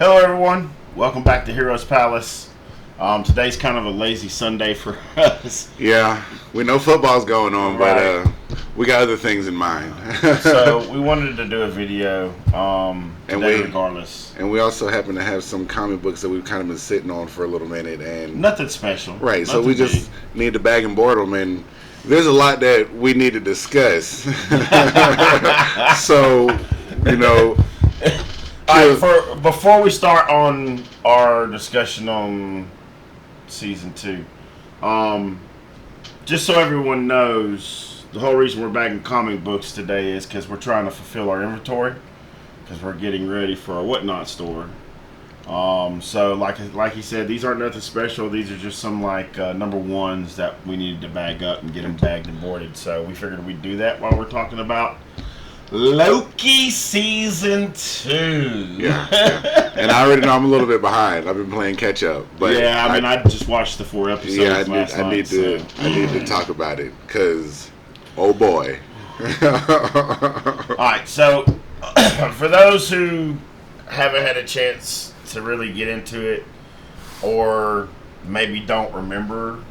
Hello everyone, welcome back to Heroes Palace. Today's kind of a lazy Sunday for us. Yeah, we know football's going on, Right. but we got other things in mind. So we wanted to do a video today regardless. And we also happen to have some comic books that we've kind of been sitting on for a little minute. And Nothing special. Right, Nothing so we just need to bag and board them, and there's a lot that we need to discuss. So, you know... Alright, before we start on our discussion on season 2, just so everyone knows, the whole reason we're bagging comic books today is because we're trying to fulfill our inventory, because we're getting ready for our Whatnot store. So like he said, these aren't nothing special. These are just some number ones that we needed to bag up and get them bagged and boarded. So we figured we'd do that while we're talking about Loki season 2. Yeah. And I already know I'm a little bit behind. I've been playing catch up, but yeah, I mean, I just watched the 4 episodes. Yeah, I need to talk about it because, oh boy. All right, so for those who haven't had a chance to really get into it, or maybe don't remember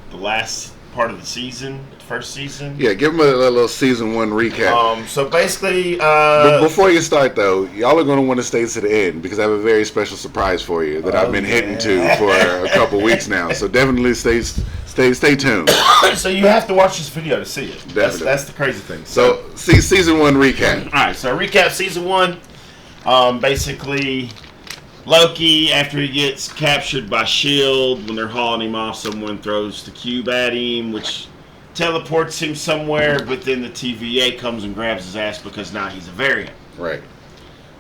the last part of the season, first season. Yeah, give them a little season 1 recap. So basically, but before you start though, y'all are going to want to stay to the end because I have a very special surprise for you that I've been hitting to for a couple weeks now. So definitely stay tuned. So you have to watch this video to see it. Definitely. That's the crazy thing. So see season 1 recap. All right, so recap season 1. Basically, Loki, after he gets captured by S.H.I.E.L.D., when they're hauling him off, someone throws the cube at him, which teleports him somewhere, but then the TVA comes and grabs his ass because now he's a variant. Right.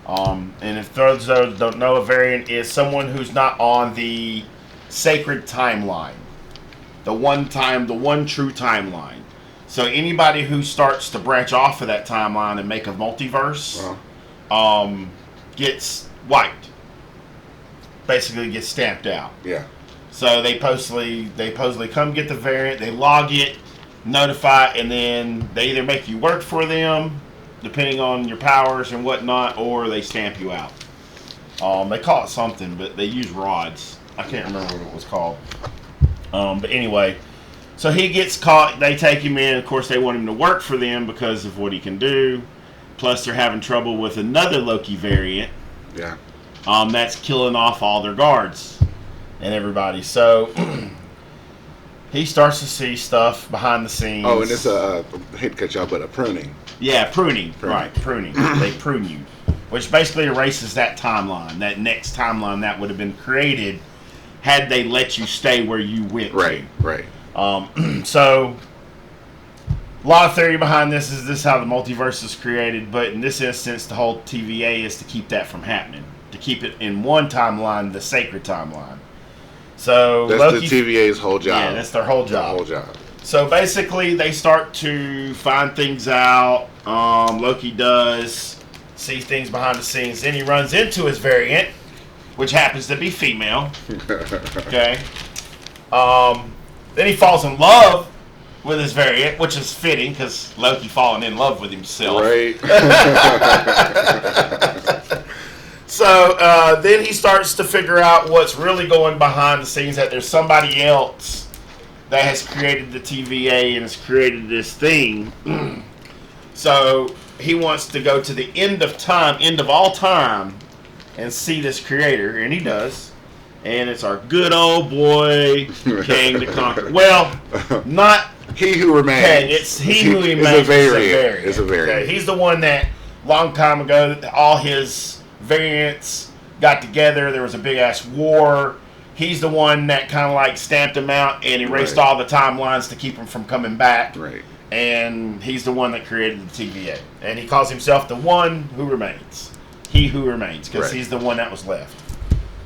And if those don't know, a variant is someone who's not on the sacred timeline. The one true timeline. So anybody who starts to branch off of that timeline and make a multiverse gets wiped. Basically gets stamped out. Yeah. So they supposedly come get the variant, they log it, notify, and then they either make you work for them, depending on your powers and whatnot, or they stamp you out. They call it something, but they use rods. I can't remember what it was called. But anyway, so he gets caught, they take him in, of course they want him to work for them because of what he can do. Plus they're having trouble with another Loki variant. Yeah. That's killing off all their guards and everybody. So he starts to see stuff behind the scenes. Oh, and it's I hate to cut y'all, but a pruning. Yeah, pruning. Right, pruning. They prune you, which basically erases that timeline, that next timeline that would have been created had they let you stay where you went. Right, right. So a lot of theory behind this is how the multiverse is created, but in this instance, the whole TVA is to keep that from happening. To keep it in one timeline, the sacred timeline. So that's Loki, the TVA's whole job. Yeah, that's their whole job. The whole job. So basically, they start to find things out. Loki does see things behind the scenes. Then he runs into his variant, which happens to be female. Okay. Then he falls in love with his variant, which is fitting because Loki falling in love with himself. Right. So then he starts to figure out what's really going behind the scenes, that there's somebody else that has created the TVA and has created this thing. So he wants to go to the end of all time, and see this creator, and he does. And it's our good old boy, Kang the Conqueror. Well, not He Who Remains. Kang, it's He Who Remains. It's a variant. Okay, he's the one that, long time ago, all his variants got together. There was a big ass war. He's the one that kind of like stamped him out and erased all the timelines to keep him from coming back. Right. And he's the one that created the TVA. And he calls himself the One Who Remains. He Who Remains, because he's the one that was left.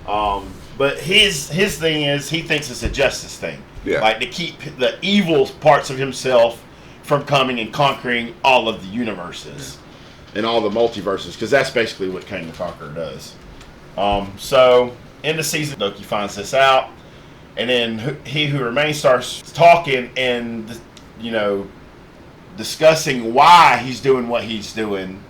But his thing is, he thinks it's a justice thing. Yeah. Like to keep the evil parts of himself from coming and conquering all of the universes. And all the multiverses, because that's basically what Kang the Conqueror does. So, in the season, Loki finds this out, and then He Who Remains starts talking and, discussing why he's doing what he's doing.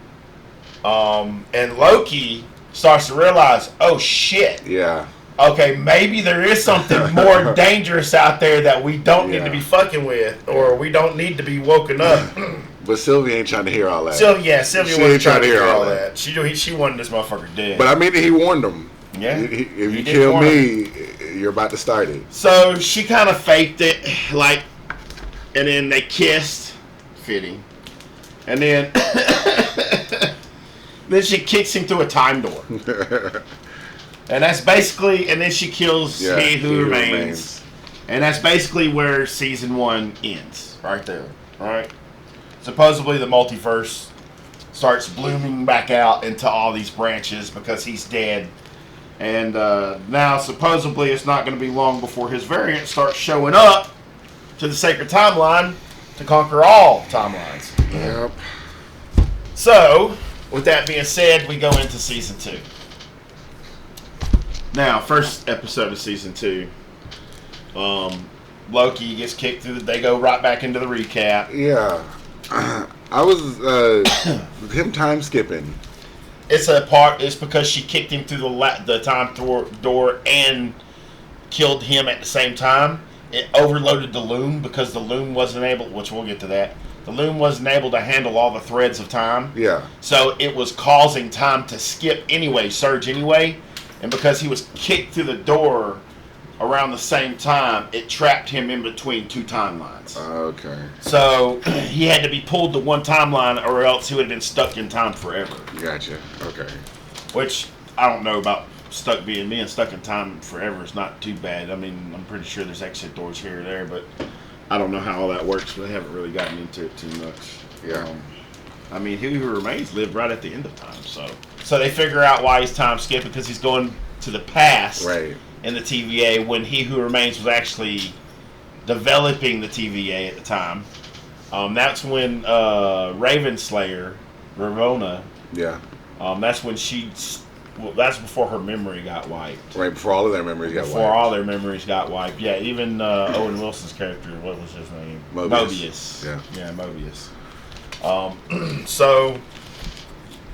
And Loki starts to realize, oh shit. Yeah. Okay, maybe there is something more dangerous out there that we don't need to be fucking with, or we don't need to be woken up. But Sylvia ain't trying to hear all that. Sylvia wasn't trying to hear all that. She wanted this motherfucker dead. But I mean, he warned him. Yeah. If you kill me, you're about to start it. So she kind of faked it, like, and then they kissed, fitting, and then then she kicks him through a time door. And that's basically, and then she kills He Who Remains. And that's basically where season 1 ends, right there. Right? Supposedly the multiverse starts blooming back out into all these branches because he's dead. And now supposedly it's not going to be long before his variant starts showing up to the sacred timeline to conquer all timelines. Yep. So, with that being said, we go into season 2. Now, first episode of season 2, Loki gets kicked through. They go right back into the recap. Yeah, I was him time skipping. It's because she kicked him through the time door and killed him at the same time. It overloaded the loom because the loom wasn't able, which we'll get to that. The loom wasn't able to handle all the threads of time. Yeah. So it was causing time to skip anyway, surge anyway. And because he was kicked through the door around the same time, it trapped him in between two timelines. Okay. So he had to be pulled to one timeline or else he would have been stuck in time forever. Gotcha. Okay. Which, I don't know about being stuck in time forever is not too bad. I mean, I'm pretty sure there's exit doors here or there, but I don't know how all that works, but I haven't really gotten into it too much. Yeah. I mean, He Who Remains lived right at the end of time, so they figure out why he's time skipping because he's going to the past in the TVA when He Who Remains was actually developing the TVA at the time. That's when Ravenslayer, Ravonna, that's when that's before her memory got wiped. Right, before all of their memories got wiped. Before all their memories got wiped. Yeah, even Owen Wilson's character, what was his name? Mobius. Yeah, Mobius. So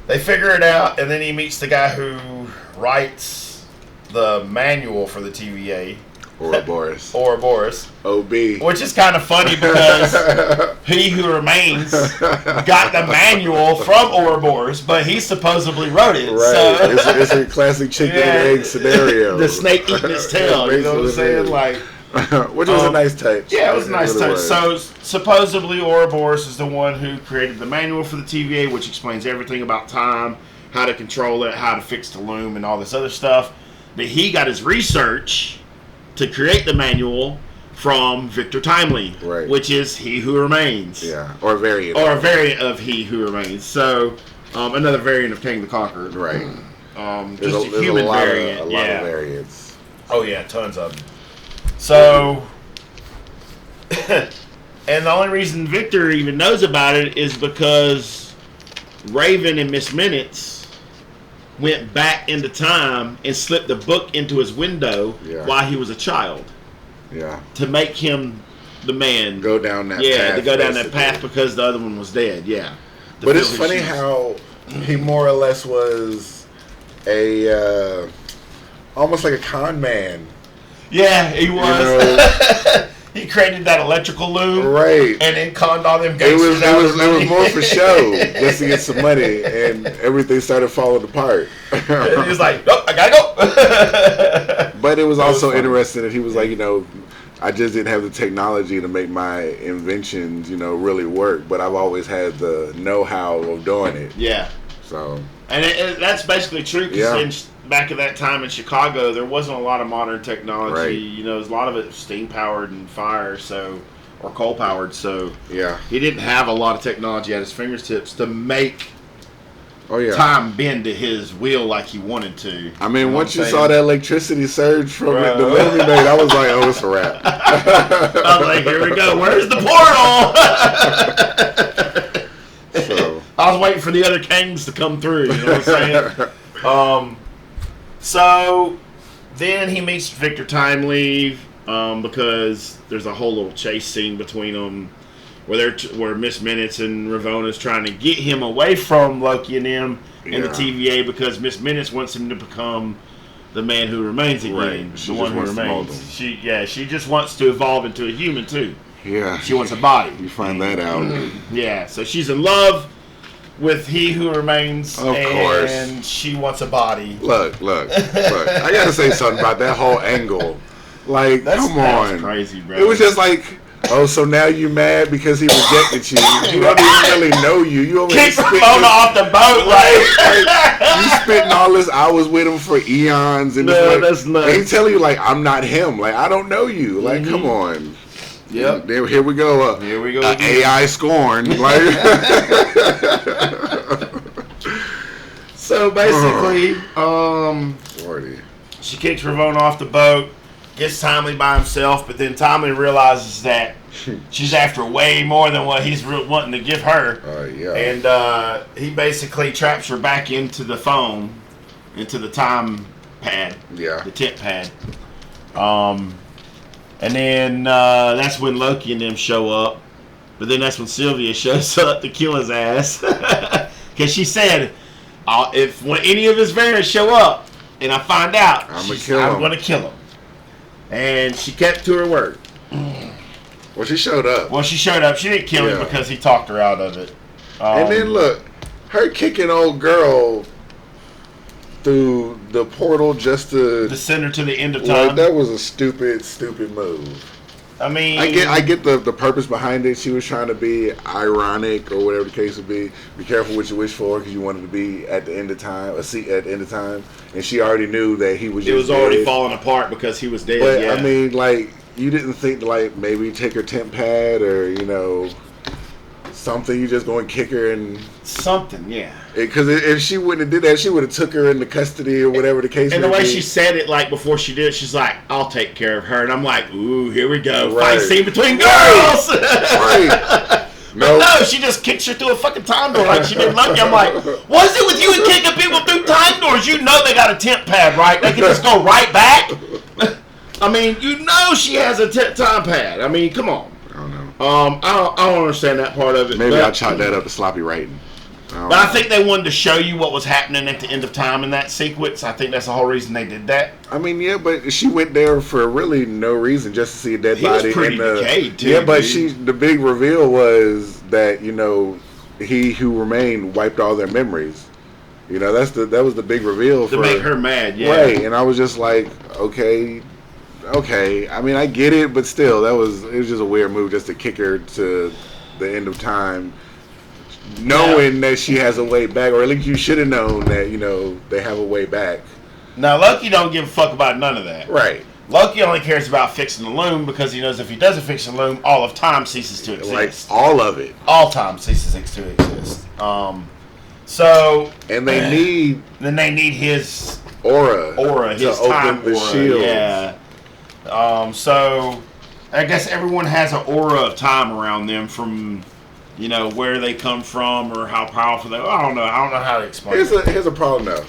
they figure it out, and then he meets the guy who writes the manual for the TVA. Ouroboros. Ouroboros. OB. Which is kind of funny because He Who Remains got the manual from Ouroboros, but he supposedly wrote it. Right. So. It's a classic chicken and egg scenario. The snake eating his tail. You know what I'm saying? Like, which was a nice touch. Yeah, it was a nice touch. So supposedly Ouroboros is the one who created the manual for the TVA, which explains everything about time, how to control it, how to fix the loom, and all this other stuff. But he got his research to create the manual from Victor Timely, which is He Who Remains. Yeah, or a variant. Or a variant of He Who Remains. So, another variant of King the Conqueror. Right. Just a human variant. A lot of variants. Oh, yeah, tons of them. So, and the only reason Victor even knows about it is because Raven and Miss Minutes went back into time and slipped the book into his window while he was a child. Yeah. To make him the man. Go down that path. Yeah, to go down that path because the other one was dead. Yeah. But it's funny how he more or less was a almost like a con man. Yeah, he was. You know? He created that electrical loom, right? And then conned all them gangsters out. It was more for show, just to get some money, and everything started falling apart. He was like, "Nope, I gotta go." But it was also interesting that he was like, I just didn't have the technology to make my inventions, really work. But I've always had the know-how of doing it. Yeah. So. And that's basically true. Because back at that time in Chicago, there wasn't a lot of modern technology. Right. A lot of it steam powered and fire, or coal powered. So he didn't have a lot of technology at his fingertips to make time bend to his will like he wanted to. I mean, once you saw that electricity surge from the loom he made, I was like, "Oh, it's a wrap." I was like, "Here we go. Where's the portal?" So I was waiting for the other Kangs to come through. You know what I'm saying? So then he meets Victor Timely because there's a whole little chase scene between them where Miss Minutes and Ravona's trying to get him away from Loki and them in the TVA because Miss Minutes wants him to become the man who remains again, Right. the one who remains. She just wants to evolve into a human too. Yeah. She wants a body. You find that out. Yeah, so she's in love with he who remains, Of course. and she wants a body. Look. I gotta say something about that whole angle. Like, come on. That's crazy, bro. It was just like, oh, so now you mad because he rejected you. You don't even really know you. You only kick Ramona off the boat, like you spitting all this hours with him for eons, and no, that's nuts. They tell you like I'm not him. Like I don't know you. Like come on. Yep. Here we go. Here we go. AI scorn. Like. So basically, 40. she kicks Ravona off the boat, gets Timely by himself, but then Timely realizes that she's after way more than what he's wanting to give her. Yeah. And he basically traps her back into the phone, into the time pad, Yeah. the tent pad. And then that's when Loki and them show up. But then that's when Sylvia shows up to kill his ass. Because she said, when any of his variants show up and I find out, I'm going to kill him. And she kept to her word. Well, she showed up. She didn't kill him because he talked her out of it. And then look, her kicking old girl through the portal just to send her to the end of time. Like, that was a stupid move. I mean, I get the purpose behind it. She was trying to be ironic or whatever the case would be. Be careful what you wish for because you wanted to be at the end of time, a seat at the end of time, and she already knew that he was. It was already falling apart because he was dead. But yeah. I mean, like, you didn't think to, like, maybe take her temp pad or something. You just go and kick her and something, yeah. Because if she wouldn't have did that, she would have took her into custody or whatever the case. And the way she said it, like before she did, she's like, "I'll take care of her," and I'm like, "Ooh, here we go, fight scene between girls." Right. No, she just kicks her through a fucking time door like she did Loki. I'm like, "What's it with you and kicking people through time doors? You know they got a temp pad, right? They can just go right back." I mean, she has a time pad. I mean, come on. I don't know. I don't understand that part of it. Maybe I'll chalk that up to sloppy writing. I think they wanted to show you what was happening at the end of time in that sequence. I think that's the whole reason they did that. I mean, yeah, but she went there for really no reason, just to see a dead body. Was pretty decayed too. Yeah, but the big reveal was that he who remained wiped all their memories. That was the big reveal to make her mad. Yeah, right. And I was just like, okay. I mean, I get it, but still, it was just a weird move just to kick her to the end of time. Knowing that she has a way back, or at least you should have known that they have a way back. Now Loki don't give a fuck about none of that. Right. Loki only cares about fixing the loom because he knows if he doesn't fix the loom, all of time ceases to exist. Like all of it. All time ceases to exist. So and they need his aura, his time open the aura. shields. Yeah. So I guess everyone has an aura of time around them from. Where they come from or how powerful they are. I don't know how to explain it. Here's a problem, though.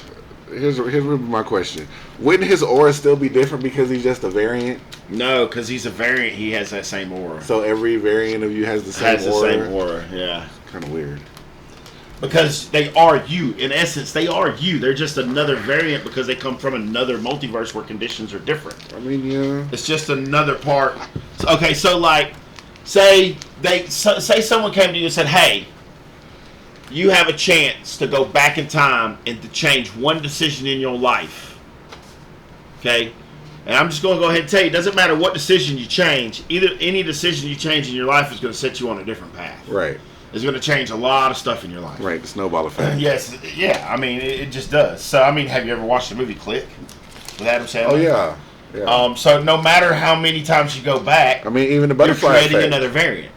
Here's my question. Wouldn't his aura still be different because he's just a variant? No, because he's a variant. He has that same aura. So every variant of you has the same aura? Yeah. Kind of weird. Because they are you. In essence, they are you. They're just another variant because they come from another multiverse where conditions are different. I mean, yeah. It's just another part. Okay, so like... Say someone came to you and said, "Hey, you have a chance to go back in time and to change one decision in your life." Okay? And I'm just going to go ahead and tell you, it doesn't matter what decision you change. Any decision you change in your life is going to set you on a different path. Right. It's going to change a lot of stuff in your life. Right, the snowball effect. Yes, yeah. I mean, it just does. So, I mean, have you ever watched the movie Click with Adam Sandler? Oh, yeah. Yeah. So no matter how many times you go back, I mean, even the butterfly you're creating effect. another variant.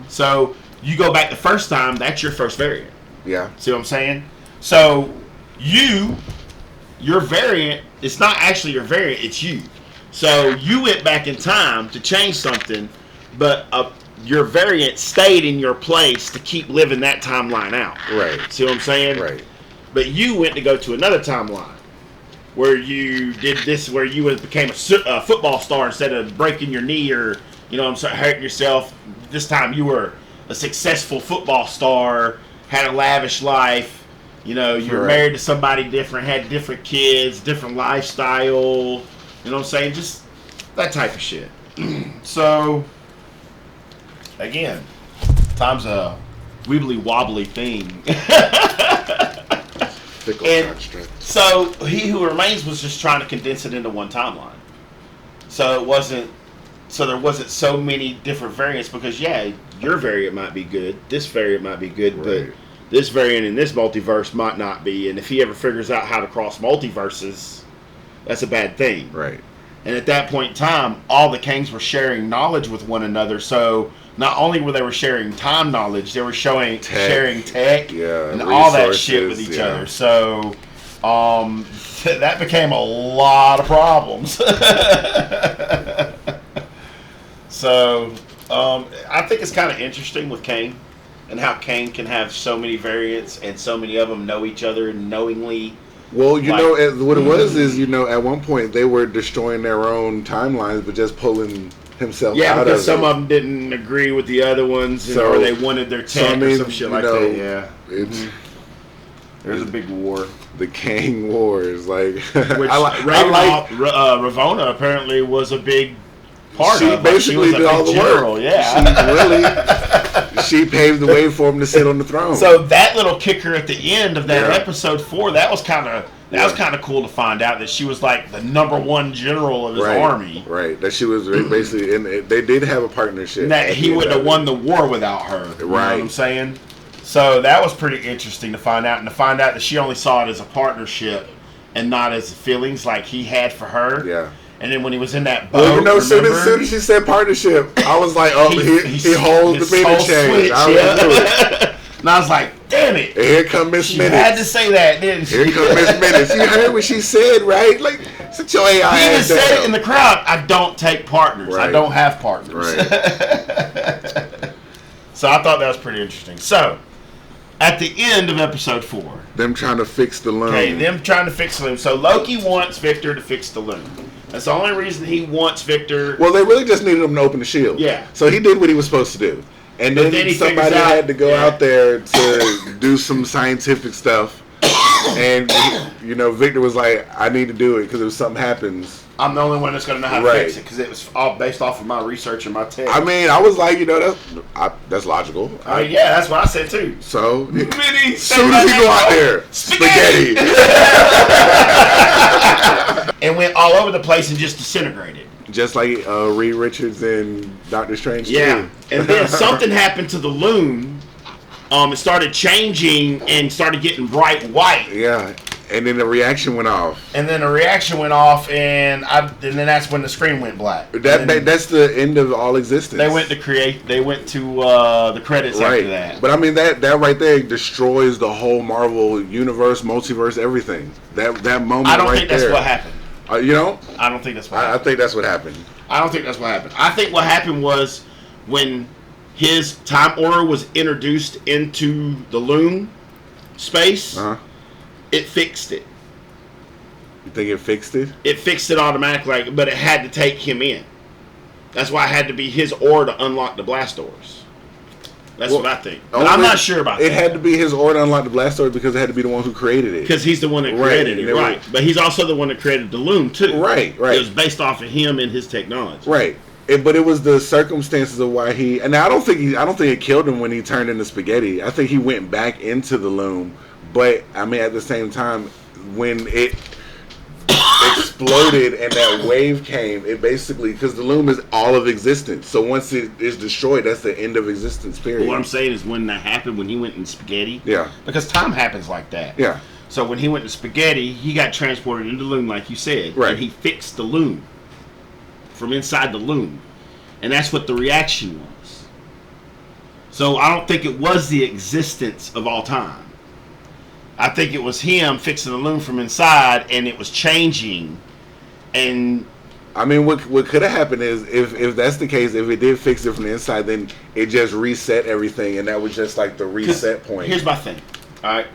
So you go back the first time, that's your first variant. Yeah. See what I'm saying? So your variant, it's not actually your variant, it's you. So you went back in time to change something, but your variant stayed in your place to keep living that timeline out. Right. See what I'm saying? Right. But you went to go to another timeline where you did this, where you became a football star instead of breaking your knee or hurting yourself. This time you were a successful football star, had a lavish life. You know, you're married to somebody different, had different kids, different lifestyle. You know what I'm saying? Just that type of shit. So, again, time's a wibbly wobbly thing. And so, He Who Remains was just trying to condense it into one timeline. So it wasn't. So there wasn't so many different variants because your variant might be good, this variant might be good, but this variant in this multiverse might not be. And if he ever figures out how to cross multiverses, that's a bad thing. Right. And at that point in time, all the Kangs were sharing knowledge with one another. So not only were they sharing time knowledge, they were sharing tech and all that shit with each other. So that became a lot of problems. So I think it's kind of interesting with Kang and how Kang can have so many variants and so many of them know each other knowingly. Well, you know, what it was is, you know, at one point they were destroying their own timelines, but just pulling himself out of it. Yeah, because some of them didn't agree with the other ones, or they wanted their tech or some shit like that. Yeah, it's there's a big war. The Kang Wars, like which Ravonna apparently was a big part of. She basically did all the work. Yeah, she paved the way for him to sit on the throne. So that little kicker at the end of that episode 4, that was kind of cool to find out that she was like the #1 general of his army. Right. That she was basically, and they did have a partnership. That he wouldn't have won the war without her. You know what I'm saying? So that was pretty interesting to find out, and to find out that she only saw it as a partnership and not as feelings like he had for her. Yeah. And then when he was in that boat, well, you know, as soon as she said partnership, I was like, oh, he holds the meter change. And I was like, damn it. And here come Miss Minutes. She had to say that, didn't she? Here come Miss Minutes. You heard what she said, right? Like, sit your AI he even ass down. said it in the crowd, I don't take partners. Right. I don't have partners. Right. So I thought that was pretty interesting. So, at the end of episode 4. Them trying to fix the loom. Okay, them trying to fix the loom. So Loki wants Victor to fix the loom. That's the only reason he wants Victor. Well, they really just needed him to open the shield. Yeah. So he did what he was supposed to do. And then somebody had to go out there to do some scientific stuff. And, you know, Victor was like, I need to do it because if something happens. I'm the only one that's going to know how to fix it because it was all based off of my research and my tech. I mean, I was like, you know, that's logical. Yeah, that's what I said too. So, as soon as he go out there, spaghetti. And went all over the place and just disintegrated. Just like Reed Richards and Doctor Strange. Yeah. And then something happened to the loom. It started changing and started getting bright white. Yeah. And then the reaction went off. And then then that's when the screen went black. That's the end of all existence. They went to the credits after that. But I mean that right there destroys the whole Marvel universe, multiverse, everything. That moment. I don't think that's what happened. You know? I don't think that's what happened. I think that's what happened. I don't think that's what happened. I think what happened was when his time order was introduced into the loom space, it fixed it. You think it fixed it? It fixed it automatically, but it had to take him in. That's why it had to be his order to unlock the blast doors. That's what I think. But I'm not sure about that. It had to be his order to unlock the blast door because it had to be the one who created it. Because he's the one that created it, right. But he's also the one that created the loom, too. Right. It was based off of him and his technology. Right. But it was the circumstances of why he... And I don't think it killed him when he turned into spaghetti. I think he went back into the loom. But, I mean, at the same time, when it exploded and that wave came, it basically... Because the loom is all of existence. So once it is destroyed, that's the end of existence, period. But what I'm saying is when that happened, when he went in spaghetti... Yeah. Because time happens like that. Yeah. So when he went to spaghetti, he got transported into the loom, like you said. Right. And he fixed the loom from inside the loom. And that's what the reaction was. So I don't think it was the existence of all time. I think it was him fixing the loom from inside, and it was changing. And I mean, what could have happened is if that's the case, if it did fix it from the inside, then it just reset everything, and that was just like the reset point. Here's my thing. All right,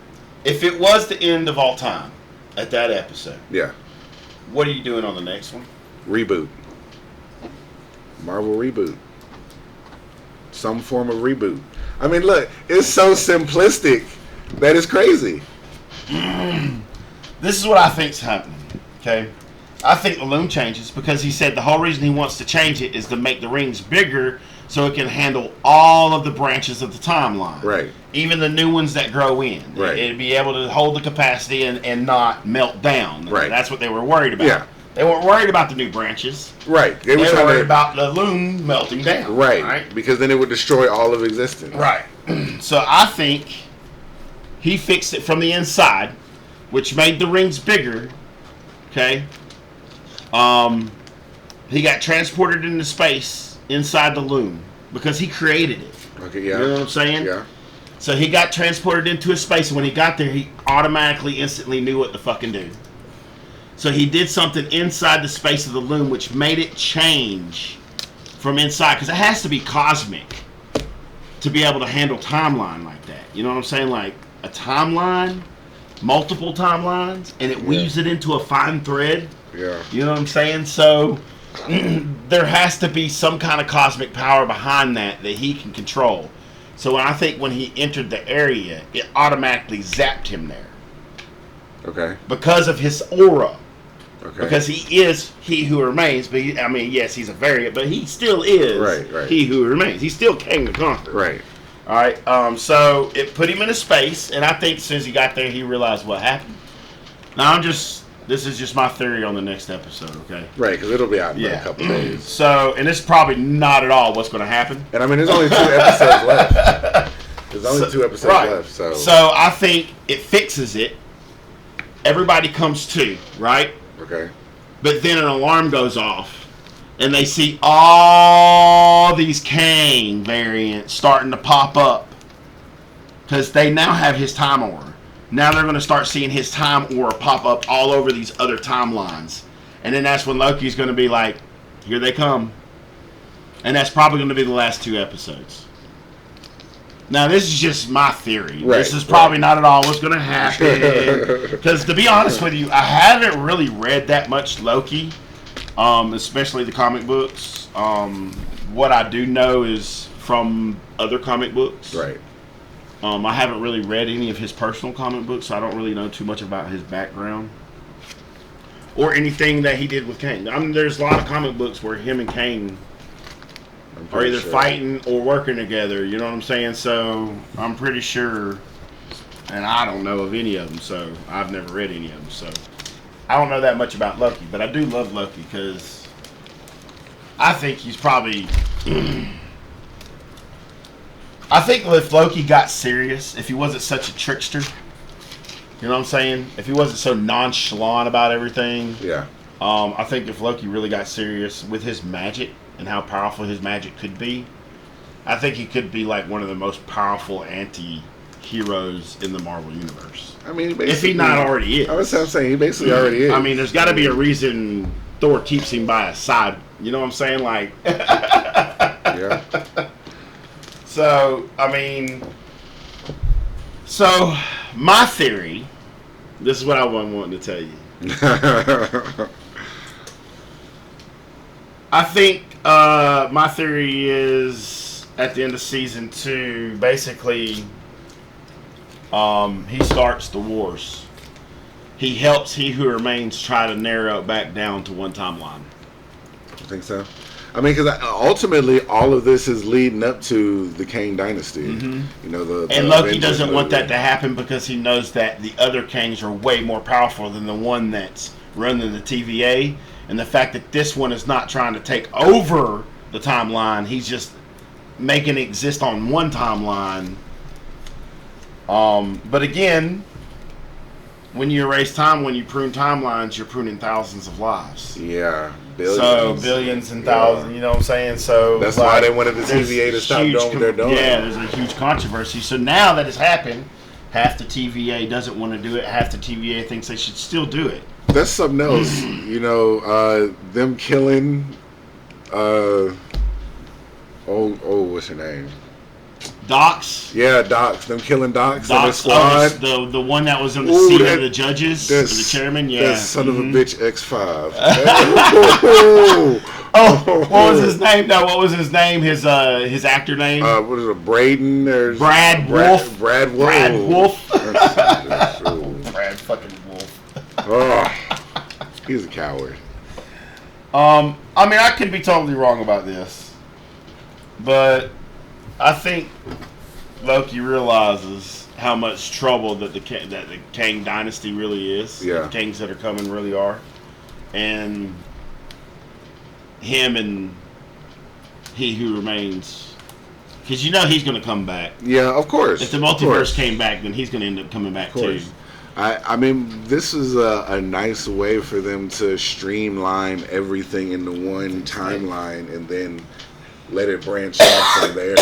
if it was the end of all time at that episode, yeah, what are you doing on the next one? Reboot. Marvel reboot. Some form of reboot. I mean, look, it's so simplistic that it's crazy. This is what I think's happening. Okay, I think the loom changes because he said the whole reason he wants to change it is to make the rings bigger so it can handle all of the branches of the timeline. Right. Even the new ones that grow in. Right. It'd be able to hold the capacity and not melt down. Right. That's what they were worried about. Yeah. They weren't worried about the new branches. Right. They were worried about the loom melting down. Right. Because then it would destroy all of existence. Right. So I think he fixed it from the inside, which made the rings bigger. Okay. He got transported into space inside the loom because he created it. Okay, yeah. You know what I'm saying? Yeah. So he got transported into a space, and when he got there, he automatically, instantly knew what to fucking do. So he did something inside the space of the loom, which made it change from inside, because it has to be cosmic to be able to handle timeline like that. You know what I'm saying? Like a timeline, multiple timelines, and it weaves it into a fine thread. Yeah. You know what I'm saying? So there has to be some kind of cosmic power behind that he can control. So I think when he entered the area, it automatically zapped him there. Okay. Because of his aura. Okay. Because he is he who remains. But I mean, yes, he's a variant, but he still is he who remains. He's still Kang the Conqueror. Right. All right. So it put him in a space, and I think as soon as he got there, he realized what happened. Now this is just my theory on the next episode, okay? Right, because it'll be out in a couple days. So, and it's probably not at all what's going to happen. And I mean, there's only 2 episodes left. There's only 2 episodes left, so. So I think it fixes it. Everybody comes to, right? Okay. But then an alarm goes off, and they see all these Kang variants starting to pop up because they now have his time aura. Now they're going to start seeing his time aura pop up all over these other timelines. And then that's when Loki's going to be like, here they come. And that's probably going to be the last 2 episodes. Now, this is just my theory. Right, this is probably not at all what's going to happen. Because to be honest with you, I haven't really read that much Loki, especially the comic books. What I do know is from other comic books. Right. I haven't really read any of his personal comic books, so I don't really know too much about his background or anything that he did with Kang. I mean, there's a lot of comic books where him and Kang are either fighting or working together. You know what I'm saying? So I'm pretty sure, and I don't know of any of them, so I've never read any of them. So I don't know that much about Loki, but I do love Loki because I think he's probably... I think if Loki got serious, if he wasn't such a trickster, you know what I'm saying? If he wasn't so nonchalant about everything, I think if Loki really got serious with his magic and how powerful his magic could be, I think he could be like one of the most powerful anti-heroes in the Marvel universe. I mean, if he not already is. I was saying he basically already is. I mean, there's got to be a reason Thor keeps him by his side. You know what I'm saying? Like, yeah. So, I mean, my theory, this is what I wanted to tell you. I think my theory is at the end of season 2, basically, he starts the wars. He helps He Who Remains try to narrow it back down to one timeline. I think so. I mean, because ultimately all of this is leading up to the Kang dynasty. Mm-hmm. You know, and Loki doesn't want that to happen because he knows that the other Kangs are way more powerful than the one that's running the TVA. And the fact that this one is not trying to take over the timeline, he's just making it exist on one timeline. But again, when you erase time, when you prune timelines, you're pruning thousands of lives. Yeah. Billions. So billions and thousands, you know what I'm saying? So that's why they wanted the TVA to stop doing what they're doing. Yeah, there's a huge controversy. So now that it's happened, half the TVA doesn't want to do it. Half the TVA thinks they should still do it. That's something else. You know, them killing. What's her name? Docs. Yeah, Docs. Them killing Docs and the squad. The one that was on the seat of the judges, the chairman. Yeah, that son of a bitch X5. Oh, what was his name? No, what was his name? His actor name? What is it, Braden? There's Brad Wolf. Brad Wolf. Brad Wolf. That's Brad fucking Wolf. Oh, he's a coward. I mean, I could be totally wrong about this, but I think Loki realizes how much trouble that the Kang dynasty really is. Yeah. The Kangs that are coming really are, and him and He Who Remains, because he's going to come back. Yeah, of course. If the multiverse came back, then he's going to end up coming back too. I mean, this is a nice way for them to streamline everything into one timeline and then let it branch out from there.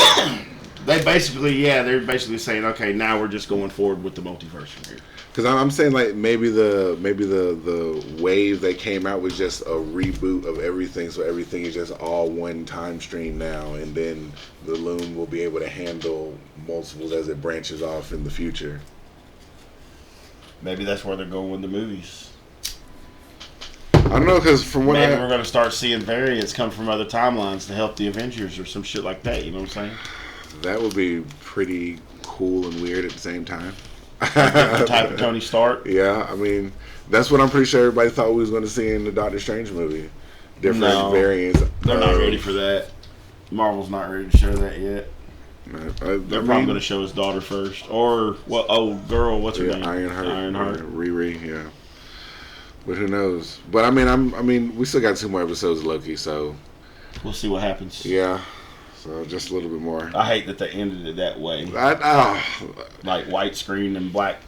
They're basically saying, okay, now we're just going forward with the multiverse from here. Because I'm saying, like, maybe the wave that came out was just a reboot of everything, so everything is just all one time stream now, and then the Loom will be able to handle multiples as it branches off in the future. Maybe that's where they're going with the movies. I don't know, because from what maybe we're going to start seeing variants come from other timelines to help the Avengers or some shit like that. You know what I'm saying? That would be pretty cool and weird at the same time. The type of Tony Stark. Yeah, I mean, that's what I'm pretty sure everybody thought we was going to see in the Doctor Strange movie. Different variants. They're not ready for that. Marvel's not ready to show that yet. They're probably going to show his daughter first, or what? Oh, girl, what's her name? Ironheart. Riri. Yeah. But who knows? But I mean, we still got 2 more episodes of Loki, so we'll see what happens. Yeah. So just a little bit more. I hate that they ended it that way. Like white screen and black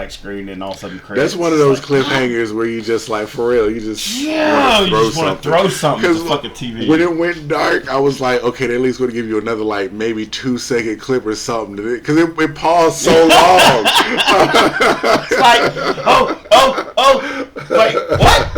screen, and all of a sudden credits. That's one of those cliffhangers where you just like, for real, you just want to throw something to fucking TV. When it went dark, I was like, okay, they at least going to give you another like maybe 2-second clip or something, because it paused so long. It's like, wait, what?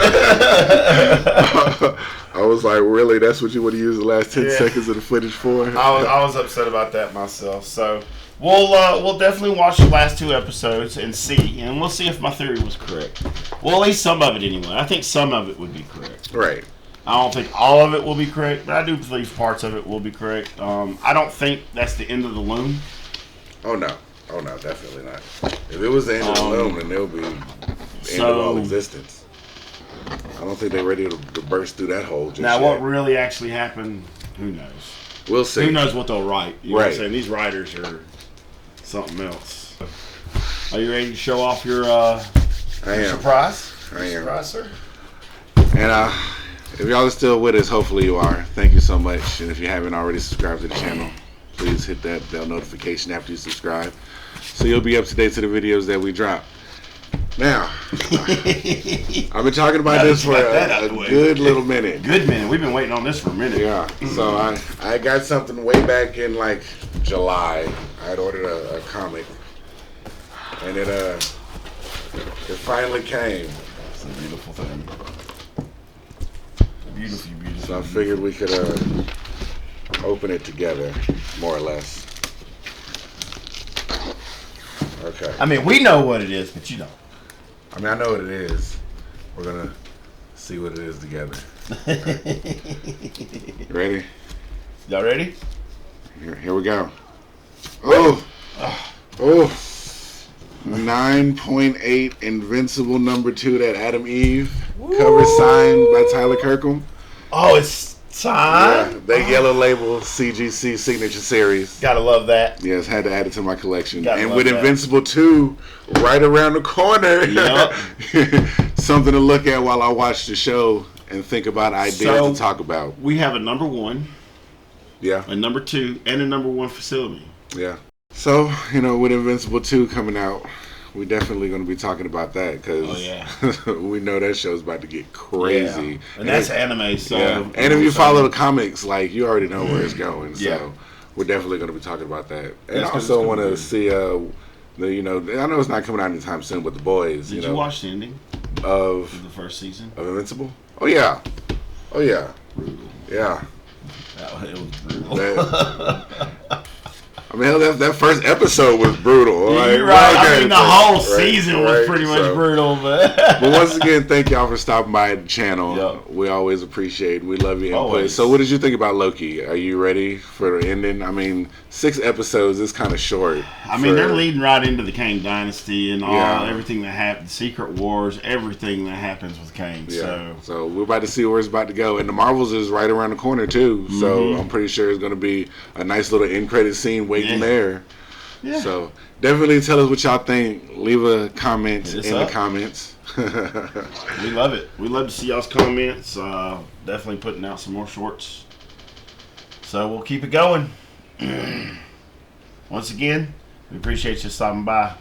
I was like, really? That's what you would have used the last 10 seconds of the footage for? I was upset about that myself. So we'll definitely watch the last 2 episodes and see, and we'll see if my theory was correct. Well, at least some of it anyway. I think some of it would be correct. Right. I don't think all of it will be correct, but I do believe parts of it will be correct. I don't think that's the end of the Loom. Oh no, definitely not. If it was the end of the Loom, then it'll be the end of all existence. I don't think they're ready to burst through that hole just now, yet. what really actually happened, who knows? We'll see. Who knows what they'll write? You know what I'm saying? These writers are something else. Are you ready to show off your surprise? I am. Surprise, sir? And if y'all are still with us, hopefully you are. Thank you so much. And if you haven't already subscribed to the channel, please hit that bell notification after you subscribe, so you'll be up to date to the videos that we drop. Now, I've been talking about this for a good little minute. Good minute. We've been waiting on this for a minute. Yeah. So I got something way back in like July. I had ordered a comic, and it finally came. It's a beautiful thing. Beautiful. So I figured we could open it together, more or less. Okay. I mean, we know what it is, but you don't. I mean, I know what it is. We're going to see what it is together. Ready? Y'all ready? Here we go. Oh. 9.8 Invincible #2, that Adam Eve. Woo! Cover signed by Tyler Kirkham. Oh, it's signed? Yeah, that yellow label CGC signature series. Gotta love that. Yes, had to add it to my collection. Gotta and with that. Invincible 2 right around the corner. Yep. Something to look at while I watch the show and think about ideas to talk about. We have a #1. Yeah. A #2 and a #1 facility. Yeah. So, with Invincible 2 coming out, we definitely going to be talking about that, because we know that show's about to get crazy. Yeah. And that's anime, so... Yeah. And if you follow the comics, like, you already know where it's going. So we're definitely going to be talking about that. And I also want to see, I know it's not coming out anytime soon, but The Boys, Did you watch the ending of the first season of Invincible? Oh, yeah. Brutal. Yeah. It was brutal. I mean, hell, that first episode was brutal. Like, You're right. I okay, mean, the whole season was pretty much brutal. But once again, thank y'all for stopping by the channel. Yep. We always appreciate it. We love your input. Always. So what did you think about Loki? Are you ready for the ending? I mean, 6 episodes is kind of short. I mean, they're leading right into the Kang Dynasty and everything that happened, Secret Wars, everything that happens with Kang. Yeah. So we're about to see where it's about to go. And the Marvels is right around the corner, too. So I'm pretty sure it's going to be a nice little end credit scene waiting there. Yeah. So definitely tell us what y'all think. Leave a comment in the comments. We love it. We love to see y'all's comments. Definitely putting out some more shorts. So we'll keep it going. Once again, we appreciate you stopping by.